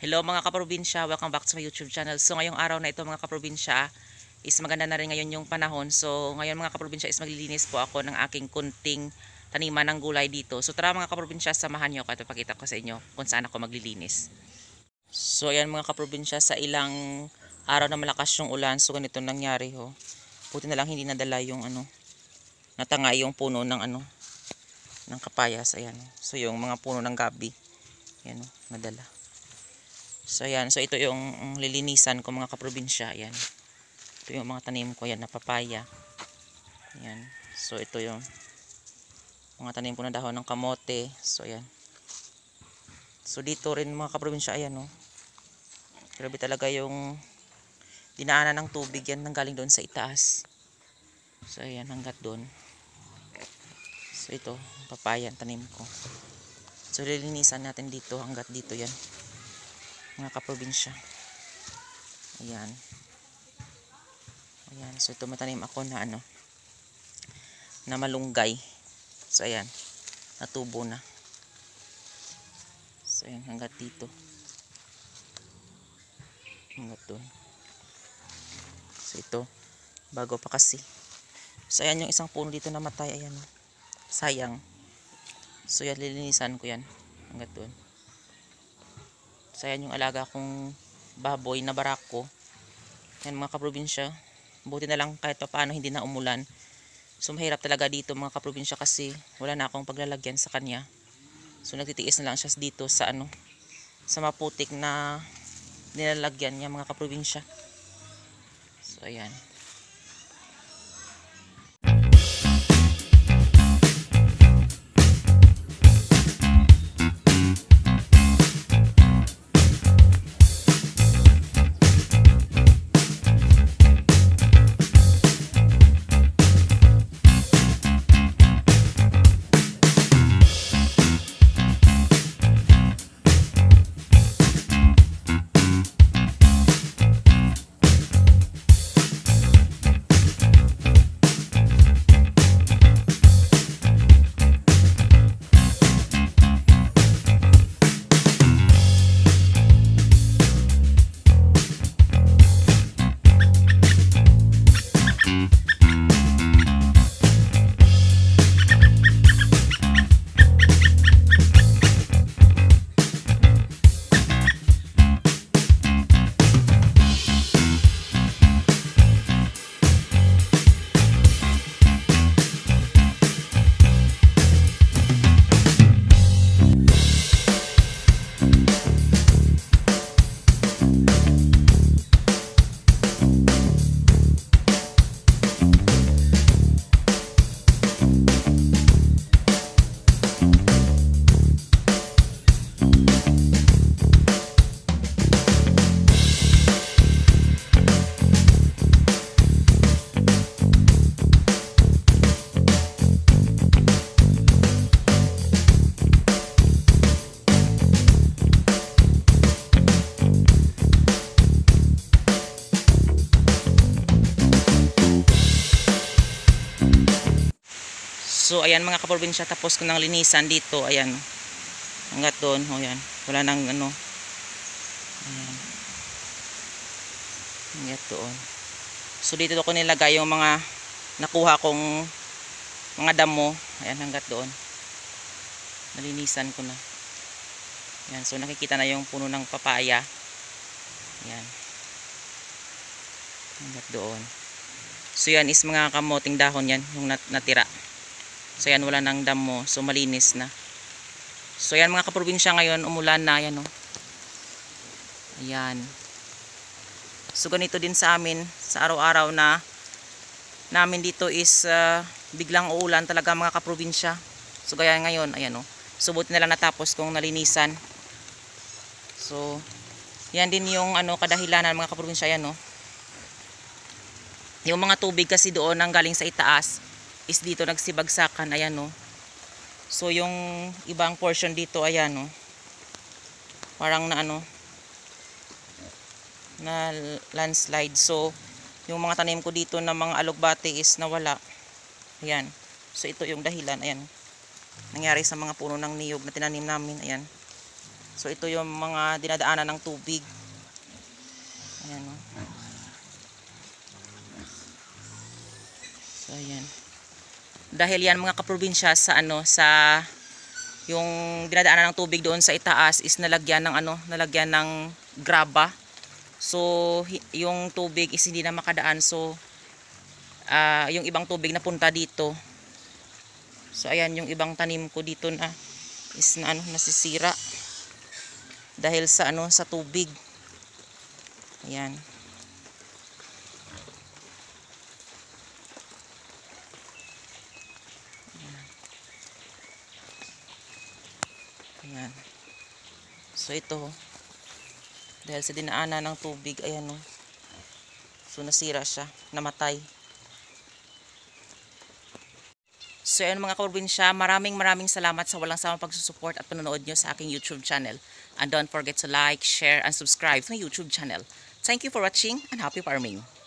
Hello mga kaprobinsya, welcome back to my YouTube channel. So ngayong araw na ito mga kaprobinsya is maganda na rin ngayon yung panahon. So ngayon mga kaprobinsya is maglilinis po ako ng aking kunting taniman ng gulay dito. So tara mga kaprobinsya, samahan nyo ako at ipakita ko sa inyo kung saan ako maglilinis. So ayan mga kaprobinsya, sa ilang araw na malakas yung ulan, so ganito nangyari ho. Buti na lang hindi nadala yung natangay yung puno ng ng kapayas. Ayan. So yung mga puno ng gabi, ayan nadala. So ayan, so ito yung lilinisan ko mga kaprobinsya. Ayan. Ito yung mga tanim ko, ayan, na papaya. Ayan. So ito yung mga tanim ko na dahon ng kamote. So ayan. So dito rin mga kaprobinsya, ayan oh. Grabe talaga yung dinaanan ng tubig, yan nanggaling doon sa itaas. So ayan, hanggat doon. So ito, papaya tanim ko. So lilinisan natin dito hanggat dito yan. Mga kaprobinsya. Ayan. Ayan. So ito matanim ako na na malunggay. So ayan. Natubo na. So ayan hanggat dito. Hanggat doon. So ito. Bago pa kasi. So ayan yung isang puno dito na matay. Ayan. Sayang. So yan lilinisan ko yan. Hanggat doon. So ayan yung alaga kong baboy na barako. Yan mga kaprobinsya. Buti na lang kahit pa paano hindi na umulan. So mahirap talaga dito mga kaprobinsya kasi wala na akong paglalagyan sa kanya. So nagtitiis na lang siya dito sa sa maputik na nilalagyan niya mga kaprobinsya. So ayan. So ayan mga kaprobinsya, tapos ko nang linisan dito. Ayan. Hanggat doon. O yan. Wala nang ayan. Hanggat doon. So dito ko nilagay yung mga nakuha kong mga damo. Ayan hanggat doon. Nalinisan ko na. Ayan. So nakikita na yung puno ng papaya. Ayan. Hanggat doon. So yan is mga kamoting dahon yan. Yung natira. So yan, wala nang damo. So malinis na. So yan mga kaprobinsya, ngayon umulan na. Yan o. Ayan. So ganito din sa amin. Sa araw-araw na namin dito is biglang uulan talaga mga kaprobinsya. So gaya ngayon. Ayan o. So buti na lang natapos kong nalinisan. So yan din yung kadahilanan mga kaprobinsya. Yan o. Yung mga tubig kasi doon nang galing sa itaas is dito nagsibagsakan. Ayan o. So yung ibang portion dito, ayan o. Parang na na landslide. So yung mga tanim ko dito na mga alugbate is nawala. Ayan. So ito yung dahilan. Ayan. Nangyari sa mga puno ng niyog na tinanim namin. Ayan. So ito yung mga dinadaanan ng tubig. Ayan o. So ayan. Dahil yan mga kaprobinsya sa yung dinadaanan ng tubig doon sa itaas is nalagyan ng graba. So yung tubig is hindi na makadaan. So yung ibang tubig napunta dito. So ayan yung ibang tanim ko dito na is nasisira dahil sa sa tubig. Ayan. Ayan. So ito dahil sa dinaanan ng tubig, ayan o. So nasira siya, namatay. So ayan mga kaprobinsya, maraming salamat sa walang sawang pagsusupport at panonood nyo sa aking YouTube channel. And don't forget to like, share, and subscribe to my YouTube channel. Thank you for watching and happy farming!